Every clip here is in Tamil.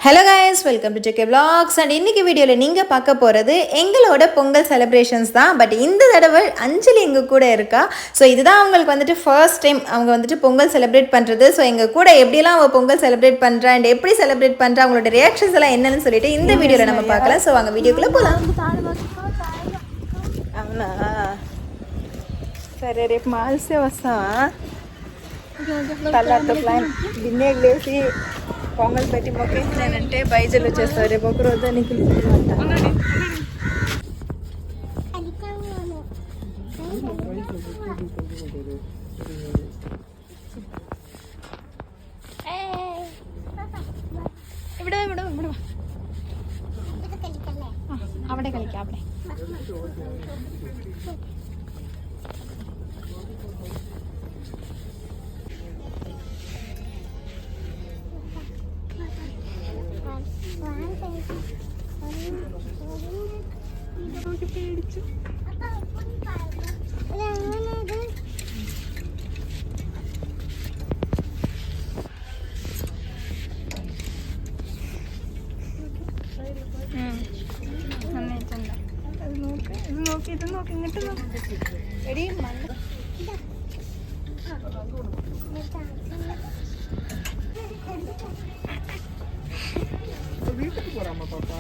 Hello guys, welcome to JK vlogs. And இன்றைக்கி வீடியோவில் நீங்கள் பார்க்க போகிறது எங்களோட பொங்கல் செலிப்ரேஷன்ஸ் தான். பட் இந்த தடவை அஞ்சலி எங்கள் கூட இருக்கா. ஸோ இதுதான் அவங்களுக்கு வந்துட்டு ஃபர்ஸ்ட் டைம் அவங்க வந்துட்டு பொங்கல் செலிப்ரேட் பண்ணுறது. ஸோ எங்கள் கூட எப்படிலாம் அவள் பொங்கல் செலிப்ரேட் பண்ணுறா அண்ட் எப்படி செலிப்ரேட் பண்ணுறா, அவங்களோட ரியாக்ஷன்ஸ் எல்லாம் என்னன்னு சொல்லிட்டு இந்த வீடியோவில் நம்ம பார்க்கலாம். ஸோ அவங்க வீடியோக்குள்ளே போகலாம். అవునా సరే, రేపు మాల్సే వస్తావా? కళ్ళతో ప్లాన్ బిన్నెకి లేసి పొంగల్ పెట్టి మొక్కేసినానంటే బైజలు వచ్చేస్తారు. రేపు ఒక రోజు నీకు അവിടെ കളിക്കാം അവിടെ. ഇത് നോക്കി ഇങ്ങോട്ട് എടി വീട്ടിൽ പോരാമോ പാപ്പാ?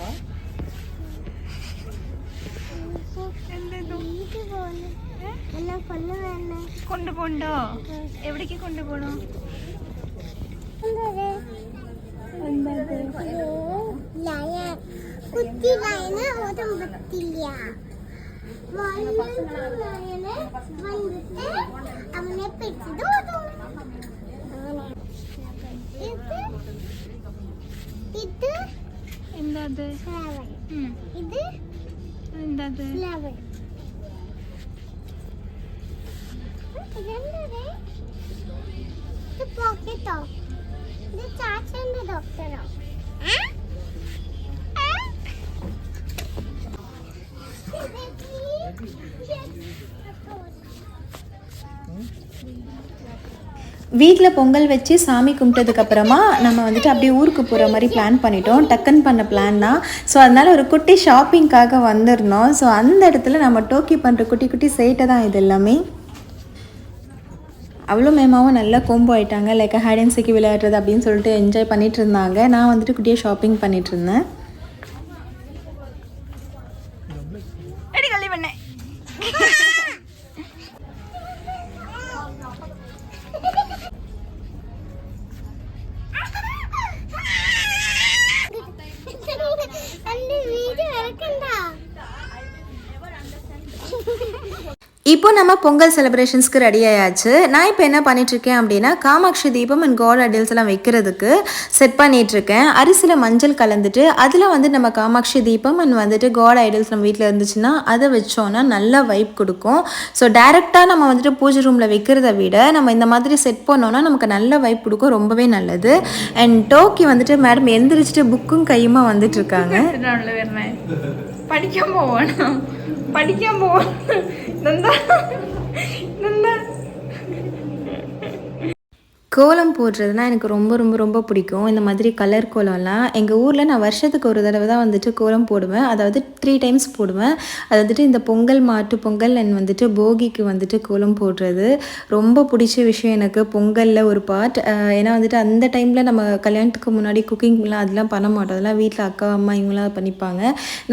കൊണ്ടുപോണ്ടോ? എവിടേക്ക് കൊണ്ടുപോണോ? வீட்டில் பொங்கல் வச்சு சாமி கும்பிட்டதுக்கப்புறமா நம்ம வந்துட்டு அப்படியே ஊருக்கு போகிற மாதிரி பிளான் பண்ணிட்டோம். டக்குன்னு பண்ண பிளான் தான். ஸோ அதனால் ஒரு குட்டி ஷாப்பிங்காக வந்திருந்தோம். ஸோ அந்த இடத்துல நம்ம டோக்கி பண்ணுற குட்டி குட்டி சேட்டை தான் இது எல்லாமே. அவ்வளோ மேமாவும் நல்லா கோம்போ ஆகிட்டாங்க. லைக் ஹைட் அண்ட் சீக் விளையாடுறது அப்படின்னு சொல்லிட்டு என்ஜாய் பண்ணிகிட்டு இருந்தாங்க. நான் வந்துட்டு குட்டியாக ஷாப்பிங் பண்ணிகிட்டு இருந்தேன். இப்போ நம்ம பொங்கல் செலிப்ரேஷன்ஸ்க்கு ரெடி ஆயாச்சு. நான் இப்போ என்ன பண்ணிகிட்ருக்கேன் அப்படின்னா, காமாட்சி தீபம் அண்ட் காட் ஐடல்ஸ் எல்லாம் வைக்கிறதுக்கு செட் பண்ணிகிட்ருக்கேன். அரிசியில் மஞ்சள் கலந்துட்டு அதில் வந்து நம்ம காமாட்சி தீபம் அண்ட் வந்துட்டு காட் ஐடல்ஸ் நம்ம வீட்டில் இருந்துச்சுன்னா அதை வச்சோன்னா நல்ல வைப் கொடுக்கும். ஸோ டேரெக்டாக நம்ம வந்துட்டு பூஜை ரூமில் வைக்கிறத விட நம்ம இந்த மாதிரி செட் பண்ணோன்னா நமக்கு நல்ல வைப் கொடுக்கும். ரொம்பவே நல்லது. அண்ட் டோக்கி வந்துட்டு மேடம் எந்திரிச்சிட்டு புக்கும் கையுமா வந்துட்டுருக்காங்க. படிக்க போவோம் கோலம் போடுறதுனா எனக்கு ரொம்ப ரொம்ப ரொம்ப பிடிக்கும். இந்த மாதிரி கலர் கோலம்லாம் எங்கள் ஊரில் நான் வருஷத்துக்கு ஒரு தடவை தான் வந்துட்டு கோலம் போடுவேன். அதாவது 3 டைம்ஸ் போடுவேன். அது வந்துட்டு இந்த பொங்கல், மாட்டு பொங்கல் அண்ட் வந்துட்டு போகிக்கு வந்துட்டு கோலம் போடுறது ரொம்ப பிடிச்ச விஷயம் எனக்கு. பொங்கலில் ஒரு பார்ட். ஏன்னா வந்துட்டு அந்த டைமில் நம்ம கல்யாணத்துக்கு முன்னாடி குக்கிங்லாம் அதெல்லாம் பண்ண மாட்டோம். அதெல்லாம் வீட்டில் அக்கா அம்மா இவங்களாம் பண்ணிப்பாங்க.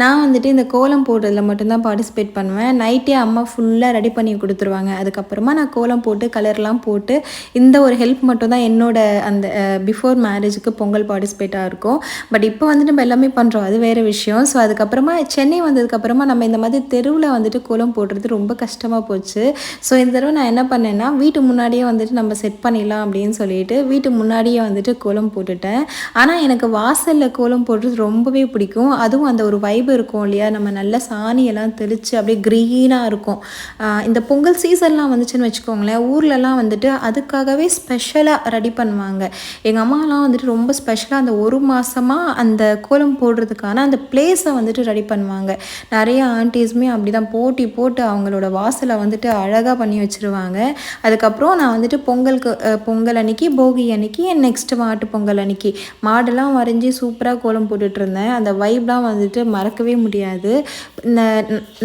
நான் வந்துட்டு இந்த கோலம் போடுறதுல மட்டும்தான் பார்ட்டிசிபேட் பண்ணுவேன். நைட்டே அம்மா ஃபுல்லாக ரெடி பண்ணி கொடுத்துருவாங்க. அதுக்கப்புறமா நான் கோலம் போட்டு கலர்லாம் போட்டு இந்த ஒரு ஹெல்ப் மட்டும் தான் என்னோட அந்த பிஃபோர் மேரேஜுக்கு பொங்கல் பார்ட்டிசிபேட்டாக இருக்கும். பட் இப்போ வந்துட்டு நம்ம எல்லாமே பண்ணுறோம், அது வேறு விஷயம். ஸோ அதுக்கப்புறமா சென்னை வந்ததுக்கப்புறமா நம்ம இந்த மாதிரி தெருவில் வந்துட்டு கோலம் போடுறது ரொம்ப கஷ்டமாக போச்சு. ஸோ இந்த தடவை நான் என்ன பண்ணேன்னா, வீட்டு முன்னாடியே வந்துட்டு நம்ம செட் பண்ணிடலாம் அப்படின்னு சொல்லிட்டு வீட்டு முன்னாடியே வந்துட்டு கோலம் போட்டுட்டேன். ஆனால் எனக்கு வாசலில் கோலம் போடுறது ரொம்பவே பிடிக்கும். அதுவும் அந்த ஒரு வைப் இருக்கும் இல்லையா, நம்ம நல்ல சாணியெல்லாம் தெளித்து அப்படியே க்ரீனாக இருக்கும். இந்த பொங்கல் சீசன்லாம் வந்துச்சுன்னு வச்சுக்கோங்களேன், ஊர்லலாம் வந்துட்டு அதுக்காகவே ஸ்பெஷல் ஸ்பெஷலாக ரெடி பண்ணுவாங்க. எங்கள் அம்மாலாம் வந்துட்டு ரொம்ப ஸ்பெஷலாக அந்த ஒரு மாதமாக அந்த கோலம் போடுறதுக்கான அந்த பிளேஸை வந்துட்டு ரெடி பண்ணுவாங்க. நிறைய ஆண்டிஸுமே அப்படி தான் போட்டி போட்டு அவங்களோட வாசலை வந்துட்டு அழகாக பண்ணி வச்சுருவாங்க. அதுக்கப்புறம் நான் வந்துட்டு பொங்கல் அன்னைக்கு, போகி அன்னைக்கு, நெக்ஸ்ட்டு மாட்டு பொங்கல் அன்னைக்கு மாடெல்லாம் வரைஞ்சி சூப்பராக கோலம் போட்டுட்ருந்தேன். அந்த வைப்லாம் வந்துட்டு மறக்கவே முடியாது. இந்த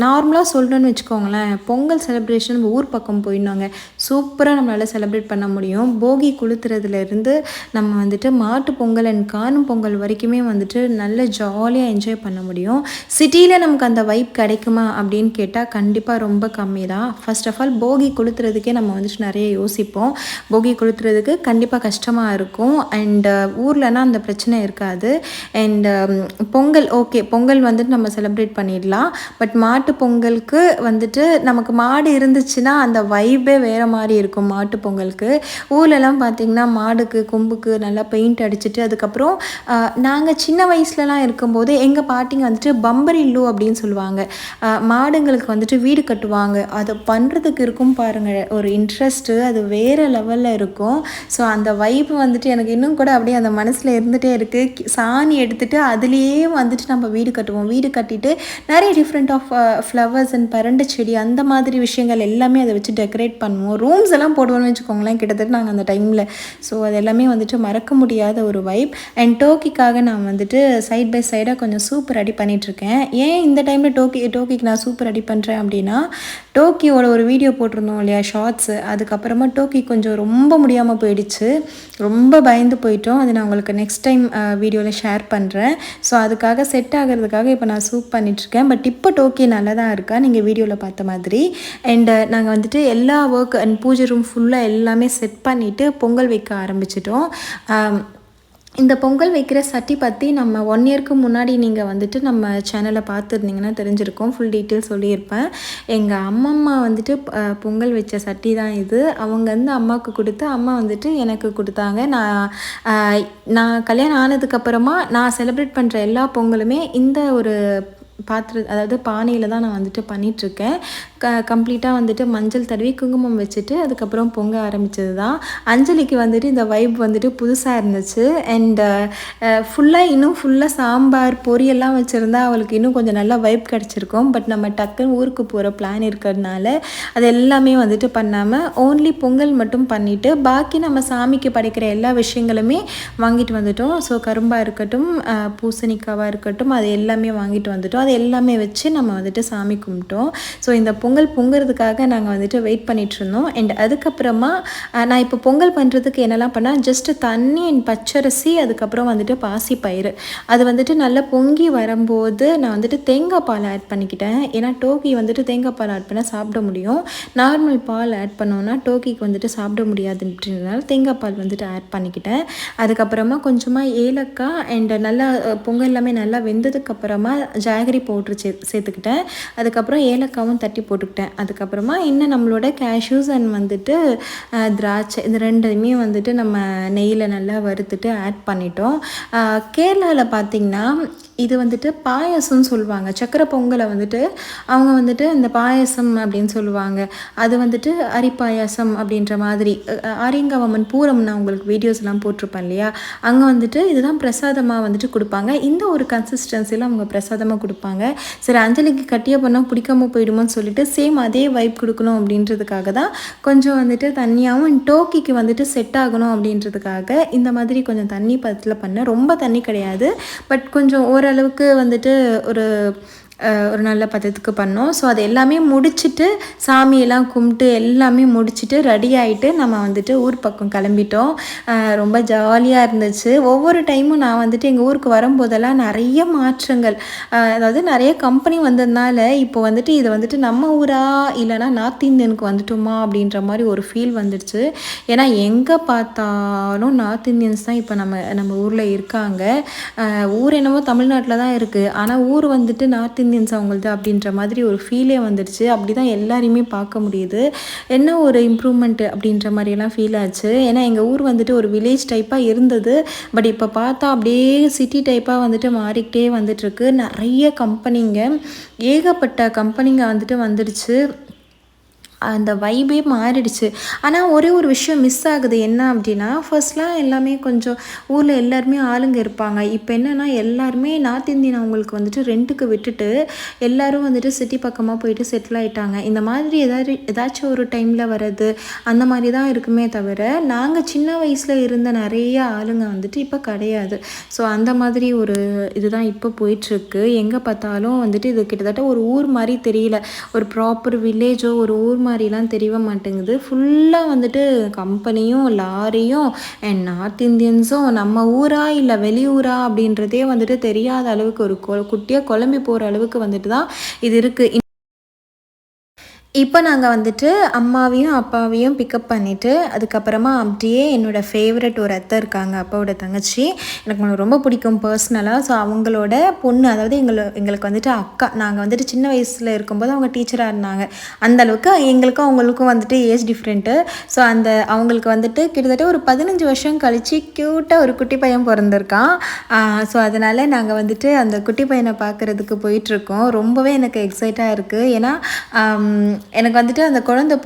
நார்மலாக சொல்லணும்னு வச்சுக்கோங்களேன், பொங்கல் செலிப்ரேஷன் ஊர் பக்கம் போயிடணுங்க, சூப்பராக நம்மளால் செலிப்ரேட் பண்ண முடியும். போகி கொளுத்துறதுலேருந்து நம்ம வந்துட்டு மாட்டு பொங்கல் அண்ட் காணும் பொங்கல் வரைக்குமே வந்துட்டு நல்ல ஜாலியாக என்ஜாய் பண்ண முடியும். சிட்டியில் நமக்கு அந்த வைப் கிடைக்குமா அப்படின்னு கேட்டால் கண்டிப்பாக ரொம்ப கம்மி தான். ஃபர்ஸ்ட் ஆஃப் ஆல் போகி கொளுத்துறதுக்கே நம்ம வந்துட்டு நிறைய யோசிப்போம். போகி கொளுத்துறதுக்கு கண்டிப்பாக கஷ்டமாக இருக்கும். அண்டு ஊர்லனா அந்த பிரச்சனை இருக்காது. அண்டு பொங்கல் ஓகே, பொங்கல் வந்துட்டு நம்ம செலிப்ரேட் பண்ணிடலாம். பட் மாட்டு பொங்கலுக்கு வந்துட்டு நமக்கு மாடு இருந்துச்சுன்னா அந்த வைப்பே வேறு மாதிரி இருக்கும். மாட்டு பொங்கலுக்கு ஊர்லலாம் பார்த்திங்கன்னா மாடுக்கு கொம்புக்கு நல்லா பெயிண்ட் அடிச்சுட்டு, அதுக்கப்புறம் நாங்கள் சின்ன வயசுலலாம் இருக்கும்போது எங்கள் பாட்டிங்க வந்துட்டு பம்பரில்லு அப்படின்னு சொல்லுவாங்க. மாடுங்களுக்கு வந்துட்டு வீடு கட்டுவாங்க. அதை பண்ணுறதுக்கு இருக்கும் பாருங்கள் ஒரு இன்ட்ரெஸ்ட்டு, அது வேறு லெவலில் இருக்கும். ஸோ அந்த வைப்பு வந்துட்டு எனக்கு இன்னும் கூட அப்படியே அந்த மனசில் இருந்துகிட்டே இருக்குது. சாணி எடுத்துகிட்டு அதுலேயே வந்துட்டு நம்ம வீடு கட்டுவோம். வீடு கட்டிட்டு நிறைய டிஃப்ரெண்ட் ஆஃப் ஃப்ளவர்ஸ் அண்ட் பரண்டு செடி அந்த மாதிரி விஷயங்கள் எல்லாமே அதை வச்சு டெக்கரேட் பண்ணுவோம். ரூம்ஸ் எல்லாம் போடுவோம்னு வச்சுக்கோங்களேன் கிட்டத்தட்ட நாங்கள் அந்த டைமில். ஸோ அது எல்லாமே வந்துட்டு மறக்க முடியாத ஒரு வைப். அண்ட் டோக்கிக்காக நான் வந்துட்டு சைட் பை சைடாக கொஞ்சம் சூப் ரெடி பண்ணிகிட்ருக்கேன். ஏன் இந்த டைமில் டோக்கிக்கு நான் சூப் ரெடி பண்ணுறேன் அப்படின்னா, டோக்கியோட ஒரு வீடியோ போட்டிருந்தோம் இல்லையா, ஷார்ட்ஸு. அதுக்கப்புறமா டோக்கி கொஞ்சம் ரொம்ப முடியாமல் போயிடுச்சு, ரொம்ப பயந்து போயிட்டோம். அது நான் உங்களுக்கு நெக்ஸ்ட் டைம் வீடியோவில் ஷேர் பண்ணுறேன். ஸோ அதுக்காக செட் ஆகிறதுக்காக இப்போ நான் சூப் பண்ணிகிட்ருக்கேன். பட் இப்போ டோக்கி நல்லா தான் இருக்கா நீங்கள் வீடியோவில் பார்த்த மாதிரி. அண்டு நாங்கள் வந்துட்டு எல்லா ஒர்க் அண்ட் பூஜை ரூம் ஃபுல்லாக எல்லாமே செட் பண்ணிவிட்டு பொங்கல் வைக்க ஆரம்பிச்சிட்டோம். இந்த பொங்கல் வைக்கிற சட்டி பற்றி நம்ம 1 இயர்க்கு முன்னாடி நீங்கள் வந்துட்டு நம்ம சேனலை பார்த்துருந்தீங்கன்னா தெரிஞ்சிருக்கும். ஃபுல் டீட்டெயில் சொல்லியிருப்பேன். எங்கள் அம்மம்மா வந்துட்டு பொங்கல் வச்ச சட்டி தான் இது. அவங்க வந்து அம்மாவுக்கு கொடுத்து, அம்மா வந்துட்டு எனக்கு கொடுத்தாங்க. நான் கல்யாணம் ஆனதுக்கப்புறமா நான் செலிப்ரேட் பண்ணுற எல்லா பொங்கலுமே இந்த ஒரு அதாவது பானையில் தான் நான் வந்துட்டு பண்ணிகிட்ருக்கேன். கம்ப்ளீட்டாக வந்துட்டு மஞ்சள் தடவி குங்குமம் வச்சுட்டு அதுக்கப்புறம் பொங்க ஆரம்பித்தது தான். அஞ்சலிக்கு வந்துட்டு இந்த வைப் வந்துட்டு புதுசாக இருந்துச்சு. அண்டு ஃபுல்லாக சாம்பார் பொரியெல்லாம் வச்சுருந்தா அவளுக்கு இன்னும் கொஞ்சம் நல்லா வைப் கிடச்சிருக்கும். பட் நம்ம டக்குன்னு ஊருக்கு போகிற பிளான் இருக்கிறதுனால அது எல்லாமே வந்துட்டு பண்ணாமல் ஓன்லி பொங்கல் மட்டும் பண்ணிவிட்டு பாக்கி நம்ம சாமிக்கு படைக்கிற எல்லா விஷயங்களுமே வாங்கிட்டு வந்துட்டோம். ஸோ கரும்பாக இருக்கட்டும், பூசணிக்காவாக இருக்கட்டும், அது எல்லாமே வாங்கிட்டு வந்துட்டோம். அது எல்லாமே வச்சு நம்ம வந்துட்டு சாமி கும்பிட்டோம். ஸோ இந்த பொங்கல் பொங்குறதுக்காக நாங்கள் வந்துட்டு வெயிட் பண்ணிகிட்ருந்தோம். அண்ட் அதுக்கப்புறமா நான் இப்போ பொங்கல் பண்ணுறதுக்கு என்னெல்லாம் பண்ணேன், ஜஸ்ட்டு தண்ணி அண்ட் பச்சரிசி, அதுக்கப்புறம் வந்துட்டு பாசி பயிறு, அது வந்துட்டு நல்லா பொங்கி வரும்போது நான் வந்துட்டு தேங்காய் பால் ஆட் பண்ணிக்கிட்டேன். ஏன்னா டோக்கி வந்துட்டு தேங்காய் பால் ஆட் பண்ணால் சாப்பிட முடியும். நார்மல் பால் ஆட் பண்ணோன்னா டோக்கிக்கு வந்துட்டு சாப்பிட முடியாதுன்றதுனால தேங்காய் பால் வந்துட்டு ஆட் பண்ணிக்கிட்டேன். அதுக்கப்புறமா கொஞ்சமாக ஏலக்காய் அண்ட் நல்லா பொங்கல் எல்லாமே நல்லா வெந்ததுக்கப்புறமா ஜாகரி பவுட்ரு சேர்த்துக்கிட்டேன். அதுக்கப்புறம் ஏலக்காவும் தட்டி போட்டுக்கிட்டேன். அதுக்கப்புறமா இன்னும் நம்மளோட கேஷ்யூஸ் அண்ட் வந்துட்டு திராட்சை, இந்த ரெண்டுமே வந்துட்டு நம்ம நெய்யில் நல்லா வறுத்துட்டு ஆட் பண்ணிட்டோம். கேரளாவில் பார்த்திங்கன்னா இது வந்துட்டு பாயசம்னு சொல்லுவாங்க. சக்கரை பொங்கலை வந்துட்டு அவங்க வந்துட்டு இந்த பாயசம் அப்படின்னு சொல்லுவாங்க. அது வந்துட்டு அரிப்பாயாசம் அப்படின்ற மாதிரி. ஆரியங்காவம்மன் பூரம் நான் உங்களுக்கு வீடியோஸ்லாம் போட்டிருப்பேன் இல்லையா, அங்கே வந்துட்டு இதுதான் பிரசாதமாக வந்துட்டு கொடுப்பாங்க. இந்த ஒரு கன்சிஸ்டன்சியில் அவங்க பிரசாதமாக கொடுப்பாங்க. சரி, அஞ்சலிக்கு கட்டிய பண்ணால் பிடிக்காமல் போயிடுமோன்னு சொல்லிட்டு சேம் அதே வைப் கொடுக்கணும் அப்படின்றதுக்காக தான் கொஞ்சம் வந்துட்டு தண்ணியாகவும் டோக்கிக்கு வந்துட்டு செட் ஆகணும் அப்படின்றதுக்காக இந்த மாதிரி கொஞ்சம் தண்ணி பதத்தில் பண்ணேன். ரொம்ப தண்ணி கிடையாது, பட் கொஞ்சம் ஓரளவுக்கு வந்துட்டு ஒரு நல்ல பதத்துக்கு பண்ணோம். ஸோ அது எல்லாமே முடிச்சுட்டு சாமியெல்லாம் கும்பிட்டு எல்லாமே முடிச்சுட்டு ரெடி ஆகிட்டு நம்ம வந்துட்டு ஊர் பக்கம் கிளம்பிட்டோம். ரொம்ப ஜாலியாக இருந்துச்சு. ஒவ்வொரு டைமும் நான் வந்துட்டு எங்கள் ஊருக்கு வரும்போதெல்லாம் நிறைய மாற்றங்கள், அதாவது நிறைய கம்பெனி வந்ததுனால இப்போ வந்துட்டு இது வந்துட்டு நம்ம ஊரா இல்லைனா நார்த் இந்தியனுக்கு வந்துட்டோமா அப்படின்ற மாதிரி ஒரு ஃபீல் வந்துடுச்சு. ஏன்னா எங்கே பார்த்தாலும் நார்த் இந்தியன்ஸ் தான் இப்போ நம்ம ஊரில் இருக்காங்க. ஊர் என்னமோ தமிழ்நாட்டில் தான் இருக்குது, ஆனால் ஊர் வந்துட்டு நார்த் இந்தியன்ஸ் அவங்களது அப்படின்ற மாதிரி ஒரு ஃபீலே வந்துடுச்சு. அப்படி தான் எல்லாரையுமே பார்க்க முடியுது. என்ன ஒரு இம்ப்ரூவ்மெண்ட் அப்படின்ற மாதிரியெல்லாம் ஃபீல் ஆச்சு. ஏன்னா எங்கள் ஊர் வந்துட்டு ஒரு வில்லேஜ் டைப்பாக இருந்தது, பட் இப்போ பார்த்தா அப்படியே சிட்டி டைப்பாக வந்துட்டு மாறிக்கிட்டே வந்துட்டுருக்கு. நிறைய கம்பெனிங்க, ஏகப்பட்ட கம்பெனிங்க வந்துட்டு வந்துடுச்சு. அந்த வைபே மாறிடுச்சு. ஆனால் ஒரே ஒரு விஷயம் மிஸ் ஆகுது. என்ன அப்படின்னா, ஃபர்ஸ்ட்லாம் எல்லாமே கொஞ்சம் ஊரில் எல்லாருமே ஆளுங்க இருப்பாங்க. இப்போ என்னென்னா எல்லாருமே நார்த் இந்தியன் அவங்களுக்கு வந்துட்டு ரெண்ட்டுக்கு விட்டுட்டு எல்லோரும் வந்துட்டு சிட்டி பக்கமாக போயிட்டு செட்டில் ஆகிட்டாங்க. இந்த மாதிரி ஏதாச்சும் ஒரு டைமில் வர்றது அந்த மாதிரி தான் இருக்குமே தவிர, நாங்கள் சின்ன வயசில் இருந்த நிறைய ஆளுங்க வந்துட்டு இப்போ கிடையாது. ஸோ அந்த மாதிரி ஒரு இதுதான் இப்போ போயிட்டுருக்கு. எங்கே பார்த்தாலும் வந்துட்டு இது கிட்டத்தட்ட ஒரு ஊர் மாதிரி தெரியல. ஒரு ப்ராப்பர் வில்லேஜோ ஒரு ஊர் மாதிரிலாம் தெரிய மாட்டேங்குது. ஃபுல்லாக வந்துட்டு கம்பெனியும் லாரியும் அண்ட் நார்த் இந்தியன்ஸும் நம்ம ஊரா இல்லை வெளியூரா அப்படின்றதே வந்துட்டு தெரியாத அளவுக்கு ஒரு குட்டியாக குழம்பி போகிற அளவுக்கு வந்துட்டு தான் இது இருக்குது. இப்போ நாங்கள் வந்துட்டு அம்மாவையும் அப்பாவையும் பிக்கப் பண்ணிவிட்டு அதுக்கப்புறமா அப்படியே என்னோடய ஃபேவரட் ஒரு அத்தை இருக்காங்க, அப்பாவோட தங்கச்சி. எனக்கு ரொம்ப பிடிக்கும் பர்சனலாக. ஸோ அவங்களோட பொண்ணு, அதாவது எங்களுக்கு வந்துட்டு அக்கா. நாங்கள் வந்துட்டு சின்ன வயசில் இருக்கும்போது அவங்க டீச்சராக இருந்தாங்க. அந்தளவுக்கு எங்களுக்கும் அவங்களுக்கும் வந்துட்டு ஏஜ் டிஃப்ரெண்ட்டு. ஸோ அவங்களுக்கு வந்துட்டு கிட்டத்தட்ட ஒரு 15 வருஷம் கழித்து க்யூட்டாக ஒரு குட்டி பையன் பிறந்திருக்கான். ஸோ அதனால் நாங்கள் வந்துட்டு அந்த குட்டி பையனை பார்க்குறதுக்கு போயிட்டுருக்கோம். ரொம்பவே எனக்கு எக்ஸைட்டாக இருக்குது. ஏன்னா எனக்கு வந்துட்டு அந்த குழந்தை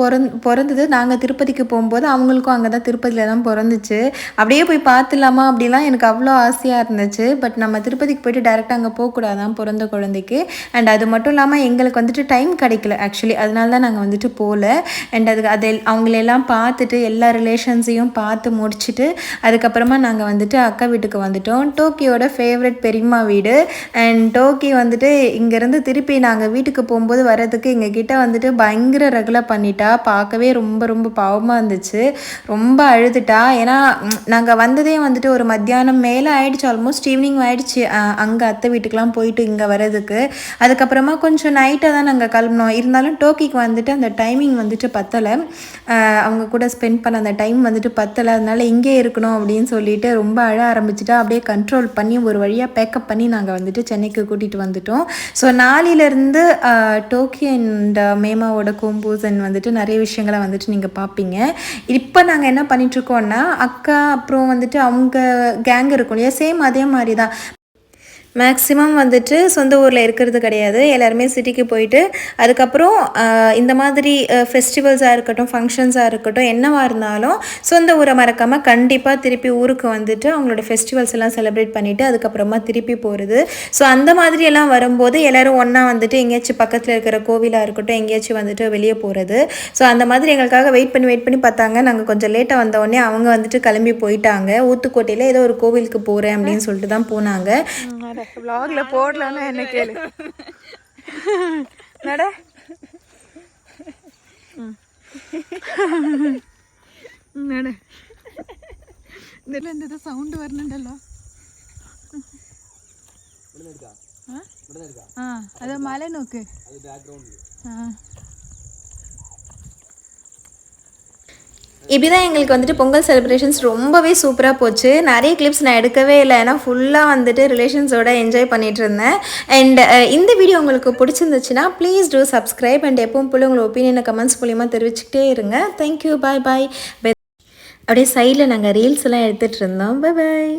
பிறந்தது நாங்கள் திருப்பதிக்கு போகும்போது அவங்களுக்கும் அங்கே தான் திருப்பதியில் தான் பிறந்துச்சு. அப்படியே போய் பார்த்துலாமா அப்படிலாம் எனக்கு அவ்வளோ ஆசையாக இருந்துச்சு. பட் நம்ம திருப்பதிக்கு போய்ட்டு டேரெக்டாக அங்கே போகக்கூடாதான் பிறந்த குழந்தைக்கு. அண்ட் அது மட்டும் இல்லாமல் எங்களுக்கு வந்துட்டு டைம் கிடைக்கல ஆக்சுவலி. அதனால தான் நாங்கள் வந்துட்டு போகல. அண்ட் அவங்களெல்லாம் பார்த்துட்டு எல்லா ரிலேஷன்ஸையும் பார்த்து முடிச்சுட்டு அதுக்கப்புறமா நாங்கள் வந்துட்டு அக்கா வீட்டுக்கு வந்துட்டோம். டோக்கியோட ஃபேவரட் பெரியம்மா வீடு. அண்ட் டோக்கி வந்துட்டு இங்கேருந்து திருப்பி நாங்கள் வீட்டுக்கு போகும்போது வர்றதுக்கு எங்ககிட்ட வந்துட்டு பயங்கர ரெகுலா பண்ணிட்டா. பார்க்கவே ரொம்ப ரொம்ப பாவமாக இருந்துச்சு. ரொம்ப அழுதுட்டா. ஏன்னா நாங்கள் வந்ததே வந்துட்டு ஒரு மத்தியானம் மேலே ஆகிடுச்சு, ஆல்மோஸ்ட் ஈவினிங் ஆகிடுச்சு அங்கே அத்தை வீட்டுக்கெலாம் போயிட்டு இங்கே வர்றதுக்கு. அதுக்கப்புறமா கொஞ்சம் நைட்டாக தான் நாங்கள் கிளம்பினோம். இருந்தாலும் டோக்கிக்கு வந்துட்டு அந்த டைமிங் வந்துட்டு பத்தலை. அவங்க கூட ஸ்பெண்ட் பண்ண அந்த டைம் வந்துட்டு பத்தலை. அதனால் இங்கே இருக்கணும் அப்படின்னு சொல்லிட்டு ரொம்ப அழ ஆரம்பிச்சிட்டா. அப்படியே கண்ட்ரோல் பண்ணி ஒரு வழியாக பேக்கப் பண்ணி நாங்கள் வந்துட்டு சென்னைக்கு கூட்டிகிட்டு வந்துட்டோம். ஸோ நாளையிலேருந்து டோக்கி அண்ட் மேமாவோட கோம்போசன் வந்துட்டு நிறைய விஷயங்களை வந்துட்டு நீங்கள் பார்ப்பீங்க. இப்போ நாங்கள் என்ன பண்ணிகிட்ருக்கோன்னா, அக்கா அப்புறம் வந்துட்டு அவங்க கேங் இருக்கும் இல்லையா, சேம் அதே மாதிரி தான். மேக்ஸிமம் வந்துட்டு சொந்த ஊரில் இருக்கிறது கிடையாது. எல்லாருமே சிட்டிக்கு போயிட்டு அதுக்கப்புறம் இந்த மாதிரி ஃபெஸ்டிவல்ஸாக இருக்கட்டும், ஃபங்க்ஷன்ஸாக இருக்கட்டும், என்னவாக இருந்தாலும் சொந்த ஊரை மறக்காமல் கண்டிப்பாக திருப்பி ஊருக்கு வந்துட்டு அவங்களோட ஃபெஸ்டிவல்ஸ் எல்லாம் செலிப்ரேட் பண்ணிவிட்டு அதுக்கப்புறமா திருப்பி போகிறது. ஸோ அந்த மாதிரியெல்லாம் வரும்போது எல்லோரும் ஒன்றா வந்துட்டு எங்கேயாச்சும் பக்கத்தில் இருக்கிற கோவிலாக இருக்கட்டும், எங்கேயாச்சும் வந்துட்டு வெளியே போகிறது. ஸோ அந்த மாதிரி எங்களுக்காக வெயிட் பண்ணி பார்த்தாங்க. நாங்கள் கொஞ்சம் லேட்டாக வந்தோடனே அவங்க வந்துட்டு கிளம்பி போயிட்டாங்க. ஊத்துக்கோட்டையில் ஏதோ ஒரு கோவிலுக்கு போகிறேன் அப்படின்னு சொல்லிட்டு தான் போனாங்க. vlogல போடலாம்னா என்ன கேளு நட நட ഇതിലെന്താ സൗണ്ട് വരുന്നുണ്ടല്ലോ ആ അത് മല നോക്ക് இப்படி தான் எங்களுக்கு வந்துட்டு பொங்கல் செலிப்ரேஷன்ஸ் ரொம்பவே சூப்பராக போச்சு. நிறைய கிளிப்ஸ் நான் எடுக்கவே இல்லை, ஏன்னா ஃபுல்லாக வந்துட்டு ரிலேஷன்ஸோட என்ஜாய் பண்ணிகிட்டு இருந்தேன். அண்ட் இந்த வீடியோ உங்களுக்கு பிடிச்சிருந்துச்சுன்னா ப்ளீஸ் டூ சப்ஸ்கிரைப். அண்ட் எப்பவும் போல உங்களை ஒப்பீனியனை கமெண்ட்ஸ் மூலிமா தெரிவிச்சுக்கிட்டே இருங்க. தேங்க்யூ, பாய் பாய். அப்படியே சைடில் நாங்கள் ரீல்ஸ் எல்லாம் எடுத்துகிட்டு இருந்தோம். பாய் பாய்.